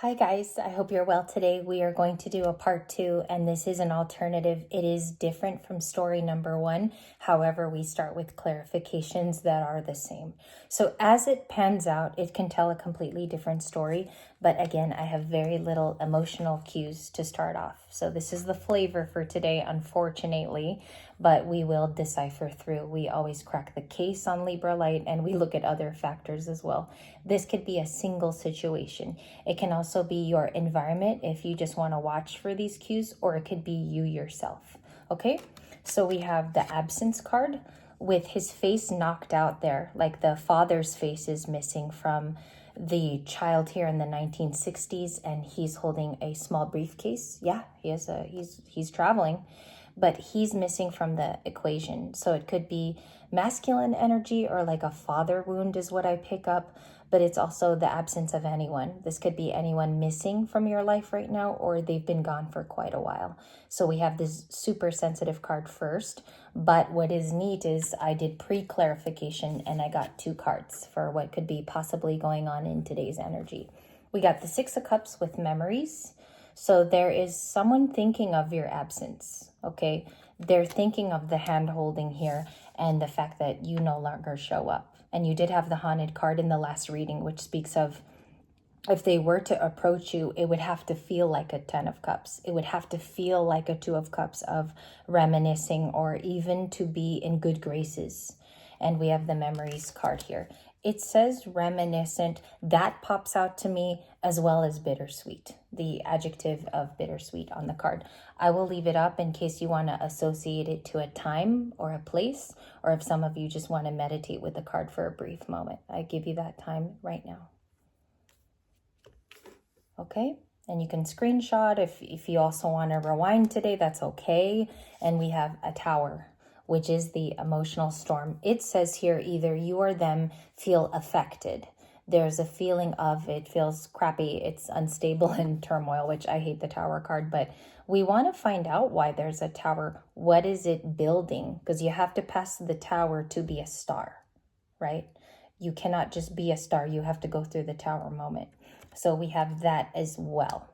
Hi guys, I hope you're well today. We are going to do a part 2, and this is an alternative. It is different from story number 1. However, we start with clarifications that are the same. So as it pans out, it can tell a completely different story. But again, I have very little emotional cues to start off. So this is the flavor for today, unfortunately, but we will decipher through. We always crack the case on Libra Light, and we look at other factors as well. This could be a single situation. It can also be your environment if you just want to watch for these cues, or it could be you yourself. Okay, so we have the absence card with his face knocked out there, like the father's face is missing from the child here in the 1960s, and he's holding a small briefcase. Yeah, he's traveling, but he's missing from the equation. So it could be masculine energy or like a father wound is what I pick up, but it's also the absence of anyone. This could be anyone missing from your life right now, or they've been gone for quite a while. So we have this super sensitive card first, but what is neat is I did pre-clarification and I got 2 cards for what could be possibly going on in today's energy. We got the 6 of Cups with memories. So there is someone thinking of your absence, okay? They're thinking of the hand holding here and the fact that you no longer show up. And you did have the haunted card in the last reading, which speaks of if they were to approach you, it would have to feel like a 10 of Cups. It would have to feel like a 2 of Cups of reminiscing, or even to be in good graces. And we have the memories card here. It says reminiscent. That pops out to me, as well as bittersweet, the adjective of bittersweet on the card. I will leave it up in case you want to associate it to a time or a place, or if some of you just want to meditate with the card for a brief moment. I give you that time right now. Okay, and you can screenshot if you also want to rewind today, that's okay. And we have a Tower, which is the emotional storm. It says here either you or them feel affected. There's a feeling of it feels crappy, it's unstable and turmoil, which I hate the Tower card, but we want to find out why there's a Tower. What is it building? Because you have to pass the Tower to be a star, right? You cannot just be a star, you have to go through the Tower moment. So we have that as well.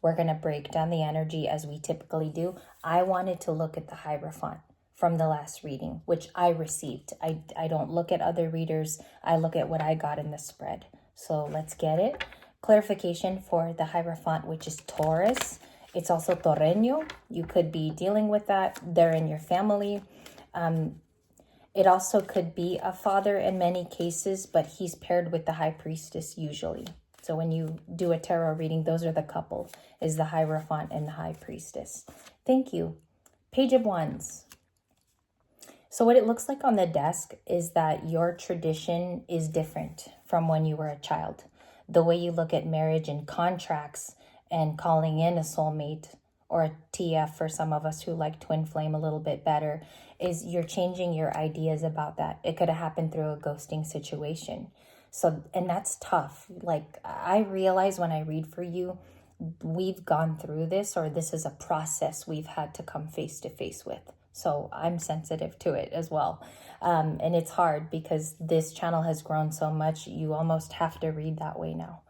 We're going to break down the energy as we typically do. I wanted to look at the Hierophant from the last reading, which I received. I don't look at other readers. I look at what I got in the spread. So let's get it. Clarification for the Hierophant, which is Taurus. It's also Torreño. You could be dealing with that. They're in your family. It also could be a father in many cases, but he's paired with the High Priestess usually. So when you do a tarot reading, those are the couple, is the Hierophant and the High Priestess. Thank you. Page of Wands. So what it looks like on the desk is that your tradition is different from when you were a child. The way you look at marriage and contracts and calling in a soulmate, or a TF for some of us who like twin flame a little bit better, is you're changing your ideas about that. It could have happened through a ghosting situation. So, and that's tough. Like, I realize when I read for you, we've gone through this, or this is a process we've had to come face to face with. So I'm sensitive to it as well. And it's hard because this channel has grown so much, you almost have to read that way now.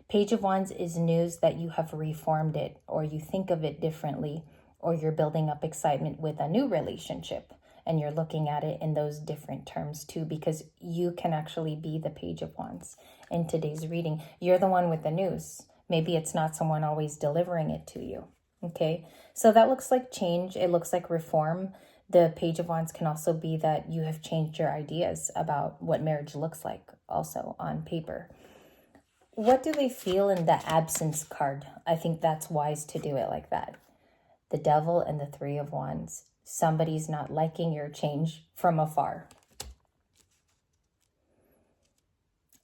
Page of Wands is news that you have reformed it, or you think of it differently, or you're building up excitement with a new relationship. And you're looking at it in those different terms too, because you can actually be the Page of Wands in today's reading. You're the one with the news. Maybe it's not someone always delivering it to you. Okay, so that looks like change. It looks like reform. The Page of Wands can also be that you have changed your ideas about what marriage looks like also on paper. What do they feel in the absence card? I think that's wise to do it like that. The Devil and the 3 of Wands. Somebody's not liking your change from afar.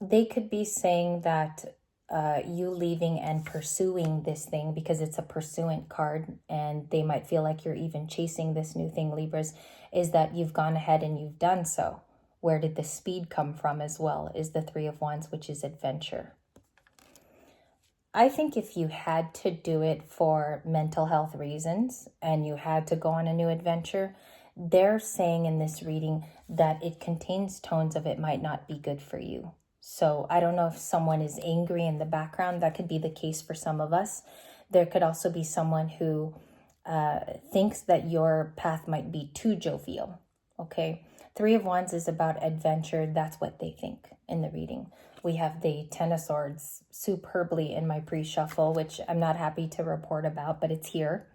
They could be saying that you leaving and pursuing this thing, because it's a pursuant card, and they might feel like you're even chasing this new thing, Libras, is that you've gone ahead and you've done so. Where did the speed come from as well is the 3 of Wands, which is adventure. I think if you had to do it for mental health reasons and you had to go on a new adventure, they're saying in this reading that it contains tones of it might not be good for you. So I don't know if someone is angry in the background. That could be the case for some of us. There could also be someone who thinks that your path might be too jovial. Okay. Three of Wands is about adventure. That's what they think in the reading. We have the Ten of Swords superbly in my pre-shuffle, which I'm not happy to report about, but it's here.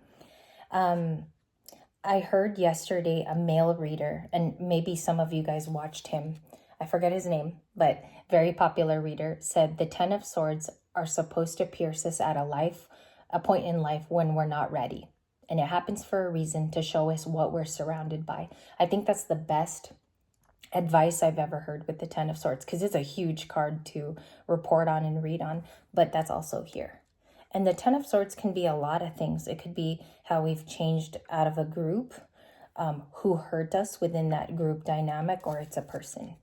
I heard yesterday a male reader, and maybe some of you guys watched him. I forget his name, but very popular reader said the Ten of Swords are supposed to pierce us at a point in life when we're not ready. And it happens for a reason, to show us what we're surrounded by. I think that's the best advice I've ever heard with the Ten of Swords, because it's a huge card to report on and read on, but that's also here. And the Ten of Swords can be a lot of things. It could be how we've changed out of a group, who hurt us within that group dynamic, or it's a person.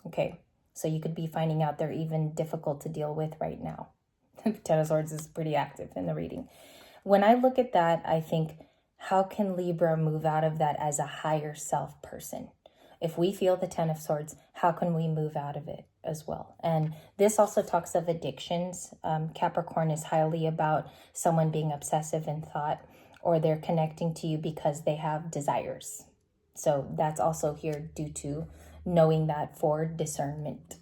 Okay, so you could be finding out they're even difficult to deal with right now. Ten of Swords is pretty active in the reading. When I look at that, I think, how can Libra move out of that as a higher self person? If we feel the Ten of Swords, how can we move out of it as well? And this also talks of addictions. Capricorn is highly about someone being obsessive in thought, or they're connecting to you because they have desires. So that's also here due to knowing that for discernment.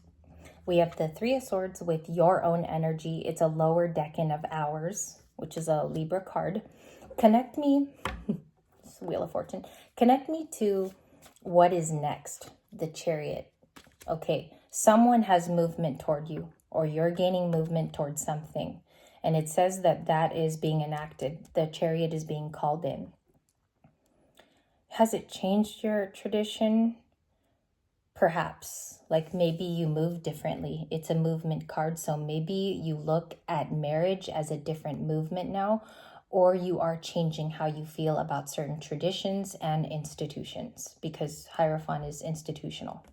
We have the Three of Swords with your own energy. It's a lower decan of Hours, which is a Libra card. Connect me, Wheel of Fortune, connect me to what is next, the Chariot. Okay, someone has movement toward you, or you're gaining movement towards something. And it says that that is being enacted. The Chariot is being called in. Has it changed your tradition? Perhaps. Like maybe you move differently. It's a movement card, so maybe you look at marriage as a different movement now, or you are changing how you feel about certain traditions and institutions, because Hierophant is institutional.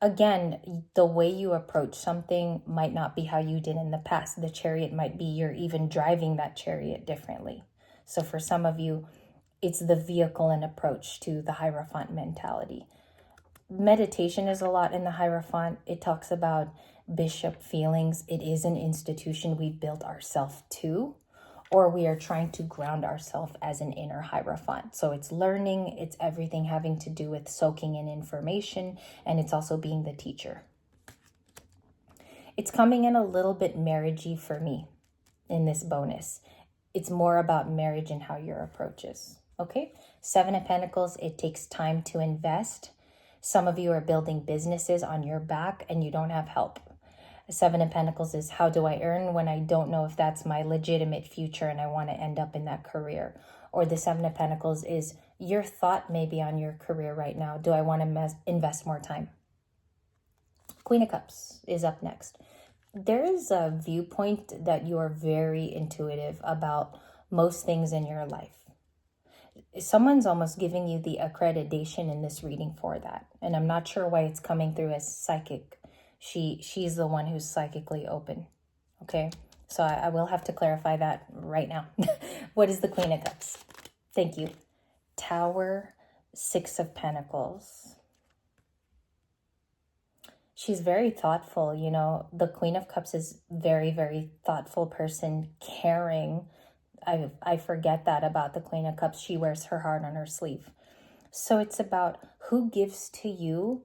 Again, the way you approach something might not be how you did in the past. The Chariot might be you're even driving that chariot differently. So for some of you, it's the vehicle and approach to the Hierophant mentality. Meditation is a lot in the Hierophant. It talks about bishop feelings. It is an institution we've built ourselves to, or we are trying to ground ourselves as an inner Hierophant. So it's learning, it's everything having to do with soaking in information, and it's also being the teacher. It's coming in a little bit marriagey for me in this bonus. It's more about marriage and how your approach is. Okay, Seven of Pentacles, it takes time to invest. Some of you are building businesses on your back and you don't have help. Seven of Pentacles is, how do I earn when I don't know if that's my legitimate future and I want to end up in that career? Or the Seven of Pentacles is your thought maybe on your career right now. Do I want to invest more time? Queen of Cups is up next. There is a viewpoint that you are very intuitive about most things in your life. Someone's almost giving you the accreditation in this reading for that. And I'm not sure why it's coming through as psychic. She's the one who's psychically open. Okay, so I will have to clarify that right now. What is the Queen of Cups? Thank you. Tower, Six of Pentacles. She's very thoughtful, you know. The Queen of Cups is very, very thoughtful person, caring. I forget that about the Queen of Cups. She wears her heart on her sleeve. So it's about who gives to you.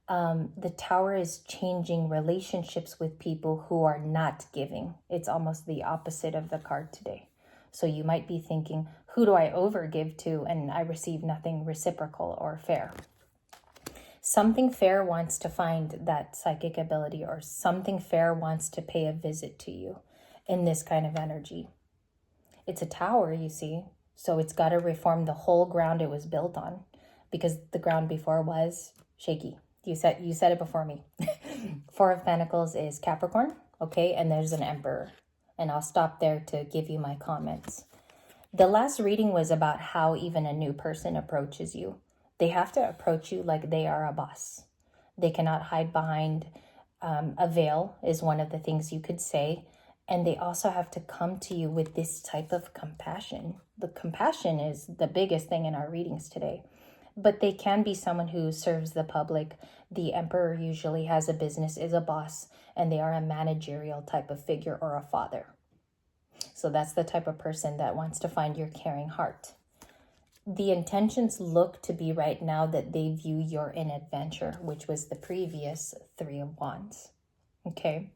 The Tower is changing relationships with people who are not giving. It's almost the opposite of the card today. So you might be thinking, who do I overgive to and I receive nothing reciprocal or fair? Something fair wants to find that psychic ability, or something fair wants to pay a visit to you in this kind of energy. It's a tower, you see, so it's got to reform the whole ground it was built on, because the ground before was shaky. You said it before me. Four of Pentacles is Capricorn, okay, and there's an Emperor. And I'll stop there to give you my comments. The last reading was about how even a new person approaches you. They have to approach you like they are a boss. They cannot hide behind a veil, is one of the things you could say. And they also have to come to you with this type of compassion. The compassion is the biggest thing in our readings today. but they can be someone who serves the public. The Emperor usually has a business, is a boss, and they are a managerial type of figure or a father. So that's the type of person that wants to find your caring heart. The intentions look to be right now that they view you're in adventure, which was the previous Three of Wands. Okay.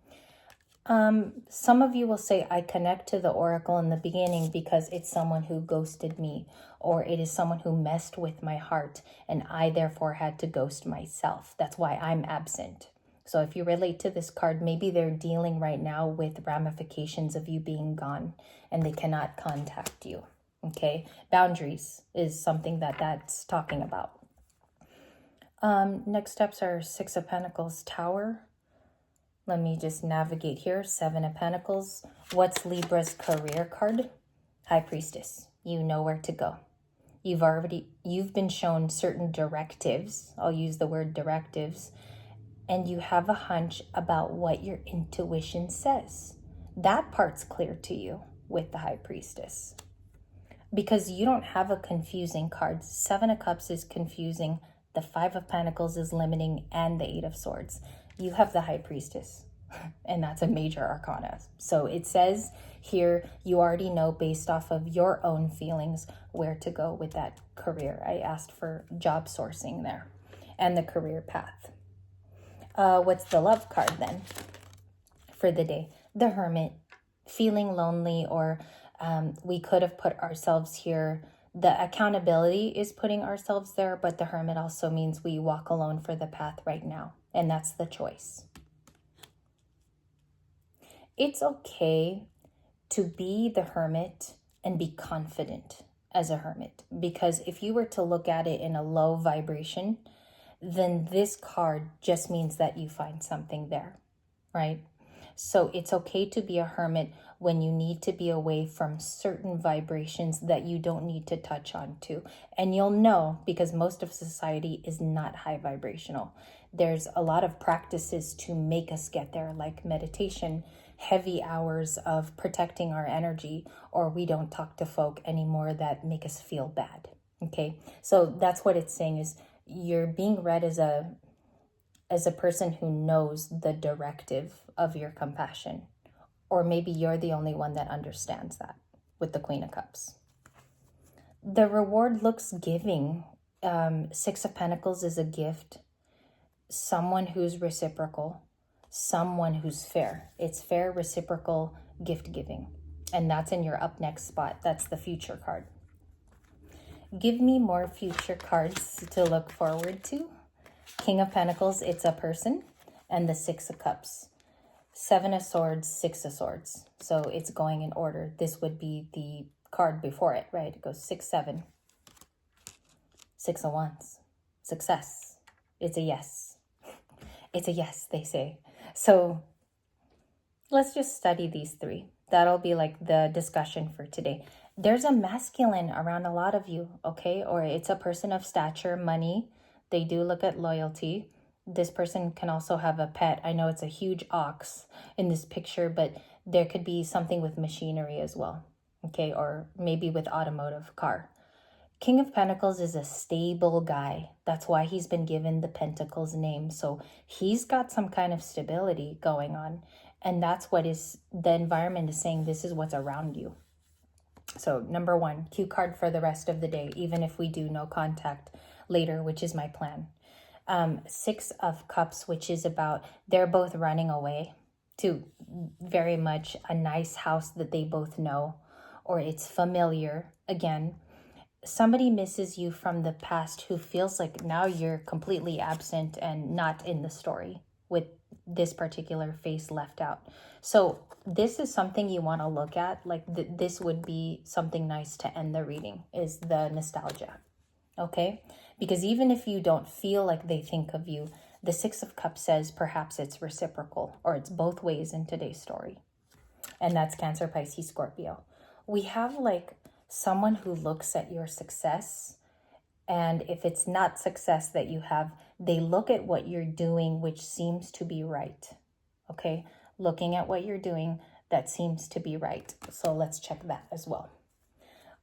Some of you will say, I connect to the oracle in the beginning because it's someone who ghosted me, or it is someone who messed with my heart, and I therefore had to ghost myself. That's why I'm absent. So if you relate to this card, maybe they're dealing right now with ramifications of you being gone and they cannot contact you. Okay, boundaries is something that's talking about. Next steps are Six of Pentacles, Tower. Let me just navigate here. Seven of Pentacles. What's Libra's career card? High Priestess. You know where to go. You've been shown certain directives. I'll use the word directives. And you have a hunch about what your intuition says. That part's clear to you with the High Priestess. Because you don't have a confusing card. Seven of Cups is confusing. The Five of Pentacles is limiting, and the Eight of Swords. You have the High Priestess, and that's a major arcana. So it says here, you already know based off of your own feelings where to go with that career. I asked for job sourcing there and the career path. What's the love card then for the day? The Hermit, feeling lonely, or we could have put ourselves here. The accountability is putting ourselves there, but the Hermit also means we walk alone for the path right now. And that's the choice. It's okay to be the Hermit and be confident as a hermit. Because if you were to look at it in a low vibration, then this card just means that you find something there, right? So it's okay to be a hermit when you need to be away from certain vibrations that you don't need to touch on to. And you'll know because most of society is not high vibrational. There's a lot of practices to make us get there, like meditation, heavy hours of protecting our energy, or we don't talk to folk anymore that make us feel bad. Okay, so that's what it's saying is you're being read as a person who knows the directive of your compassion. Or maybe you're the only one that understands that with the Queen of Cups. The reward looks giving. Six of Pentacles is a gift. Someone who's reciprocal. Someone who's fair. It's fair, reciprocal, gift giving. And that's in your up next spot. That's the future card. Give me more future cards to look forward to. King of Pentacles, it's a person. And the Six of Cups. Seven of Swords, Six of Swords. So it's going in order. This would be the card before it, right? It goes 6, 7. Six of Wands. Success. It's a yes. It's a yes, they say. So let's just study these three. That'll be like the discussion for today. There's a masculine around a lot of you, okay? Or it's a person of stature, money. They do look at loyalty. This person can also have a pet. I know it's a huge ox in this picture, but there could be something with machinery as well, okay? Or maybe with automotive car. King of Pentacles is a stable guy. That's why he's been given the Pentacles name. So he's got some kind of stability going on. And that's what is the environment is saying. This is what's around you. So number one, cue card for the rest of the day, even if we do no contact later, which is my plan. Six of Cups, which is about they're both running away to very much a nice house that they both know, or it's familiar. Again, somebody misses you from the past who feels like now you're completely absent and not in the story with this particular face left out. So this is something you want to look at. Like this would be something nice to end the reading, is the nostalgia. Okay? Because even if you don't feel like they think of you, the Six of Cups says perhaps it's reciprocal or it's both ways in today's story. And that's Cancer, Pisces, Scorpio. We have like someone who looks at your success, and if it's not success that you have, they look at what you're doing, which seems to be right. Okay? Looking at what you're doing, that seems to be right. So let's check that as well.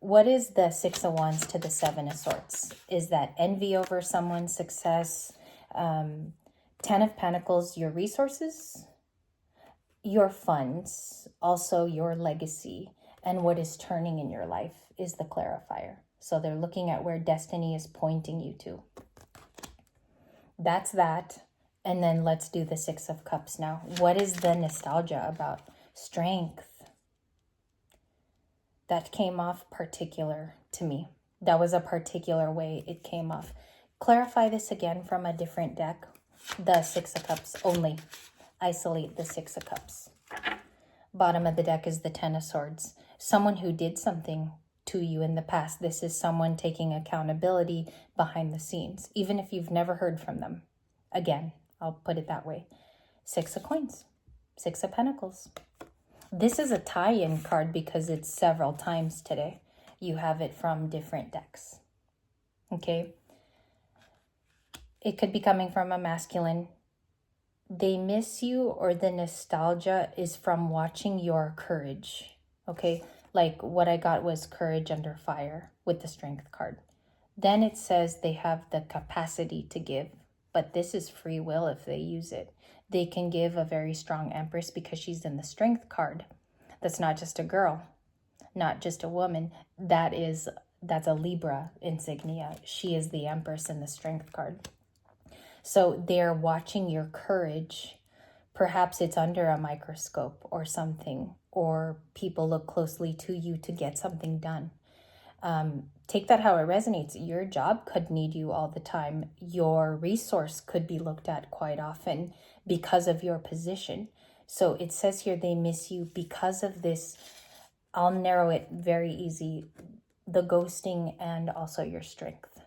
What is the Six of Wands to the Seven of Swords? Is that envy over someone's success? 10 of Pentacles, your resources, your funds, also your legacy, and what is turning in your life is the clarifier. So they're looking at where destiny is pointing you to. That's that. And then let's do the Six of Cups now. What is the nostalgia about? Strength. That came off particular to me. That was a particular way it came off. Clarify this again from a different deck. The Six of Cups only. Isolate the Six of Cups. Bottom of the deck is the Ten of Swords. Someone who did something to you in the past. This is someone taking accountability behind the scenes, even if you've never heard from them. Again, I'll put it that way. Six of Coins. Six of Pentacles. This is a tie-in card because it's several times today. You have it from different decks. Okay? It could be coming from a masculine. They miss you, or the nostalgia is from watching your courage. Okay? Like what I got was courage under fire with the Strength card. Then it says they have the capacity to give, but this is free will if they use it. They can give a very strong Empress because she's in the Strength card. That's not just a girl, not just a woman. That's a Libra insignia. She is the Empress in the Strength card. So they're watching your courage. Perhaps it's under a microscope or something, or people look closely to you to get something done. Take that how it resonates. Your job could need you all the time. Your resource could be looked at quite often because of your position. So it says here they miss you because of this. I'll narrow it very easy. The ghosting and also your strength.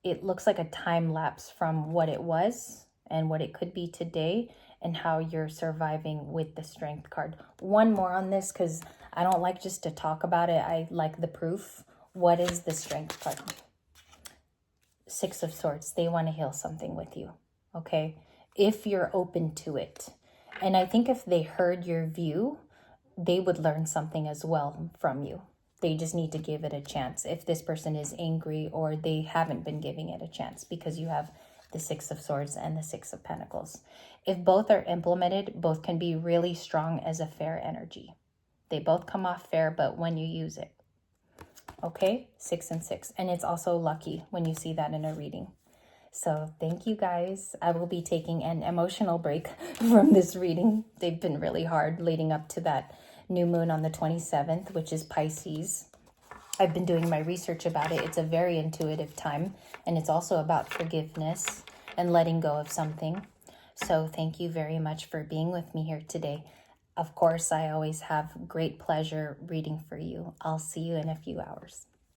It looks like a time lapse from what it was and what it could be today and how you're surviving with the Strength card. One more on this because I don't like just to talk about it. I like the proof. What is the Strength card? Six of Swords. They want to heal something with you, okay? If you're open to it. And I think if they heard your view, they would learn something as well from you. They just need to give it a chance. If this person is angry or they haven't been giving it a chance, because you have the Six of Swords and the Six of Pentacles. If both are implemented, both can be really strong as a fair energy. They both come off fair, but when you use it. Okay, 6 and 6. And it's also lucky when you see that in a reading. So thank you guys. I will be taking an emotional break from this reading. They've been really hard leading up to that new moon on the 27th, which is Pisces. I've been doing my research about it. It's a very intuitive time, and it's also about forgiveness and letting go of something. So thank you very much for being with me here today. Of course, I always have great pleasure reading for you. I'll see you in a few hours.